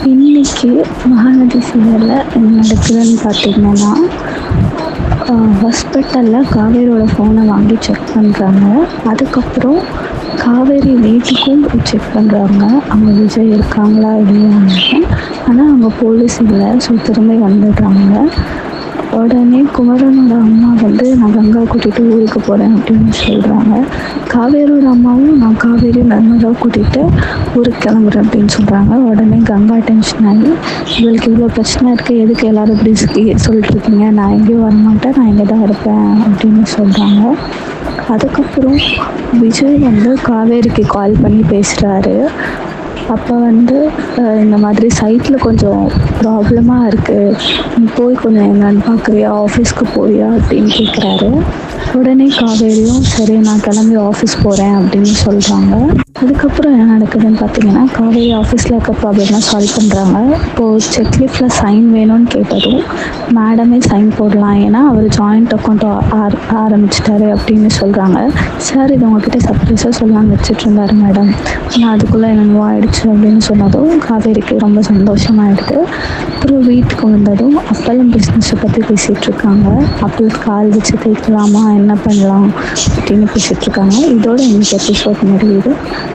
இன்னைக்கு மகாநதி சீரியலில் என்ன நடக்குதுன்னு பார்த்தீங்கன்னா, ஹாஸ்பிட்டலில் காவேரியோட ஃபோனை வாங்கி செக் பண்ணுறாங்க. அதுக்கப்புறம் காவேரி வீட்டுக்கும் போய் செக் பண்ணுறாங்க. அங்கே விஜய் இருக்காங்களா இல்லையான்னு. ஆனால் அங்கே போலீஸ் இல்லை. ஸோ திரும்பி வந்துடுறாங்க. உடனே குமரனோட அம்மா வந்து நான் கங்கா கூட்டிகிட்டு ஊருக்கு போகிறேன் அப்படின்னு சொல்கிறாங்க. காவேரியோட அம்மாவும் நான் காவேரி நர்மதா கூட்டிகிட்டு ஊருக்கு கிளம்புறேன் அப்படின்னு சொல்கிறாங்க. உடனே கங்கா டென்ஷன் ஆகி இவளுக்கு இவ்வளோ பிரச்சனை இருக்குது, எதுக்கு எல்லோரும் இப்படி சொல்லிட்டுருக்கீங்க, நான் எங்கேயும் வரமாட்டேன், நான் இங்கே தான் இருப்பேன் அப்படின்னு சொல்கிறாங்க. அதுக்கப்புறம் விஜய் வந்து காவேரிக்கு கால் பண்ணி பேசுகிறாரு. அப்போ வந்து இந்த மாதிரி சைட்டில் கொஞ்சம் ப்ராப்ளமாக இருக்குது, நீ போய் கொஞ்சம் என்னென்னு பார்க்குறியா, ஆஃபீஸ்க்கு போறியா அப்படின்னு கேட்குறாரு. உடனே காவேரியும் சரி நான் கிளம்பி ஆஃபீஸ் போகிறேன் அப்படின்னு சொல்கிறாங்க. அதுக்கப்புறம் என்ன நடக்குதுன்னு பார்த்தீங்கன்னா, காவேரி ஆஃபீஸில் இருக்க ப்ராப்ளம்லாம் சால்வ் பண்ணுறாங்க. இப்போது செக்லீஃபில் சைன் வேணும்னு கேட்டதும் மேடமே சைன் போடலாம், ஏன்னா அவர் ஜாயிண்ட் அக்கௌண்ட் ஆரம்பிச்சிட்டாரு அப்படின்னு சொல்கிறாங்க. சார் இது உங்ககிட்ட சர்ப்ரைஸாக சொல்லலாம்னு வச்சுட்டு இருந்தார் மேடம், ஆனால் அதுக்குள்ளே என்னென்னவோ ஆயிடுச்சு அப்படின்னு சொன்னதும் காவேரிக்கு ரொம்ப சந்தோஷமாயிடுது. அப்புறம் வீட்டுக்கு வந்ததும் அப்பளம் பிஸ்னஸை பற்றி பேசிகிட்ருக்காங்க. அப்பள் கால் வச்சு தேய்க்கலாமா, என்ன பண்ணலாம் அப்படின்னு பேசிகிட்ருக்காங்க. இதோட இன்னைக்கு எபிசோட் முடியுது.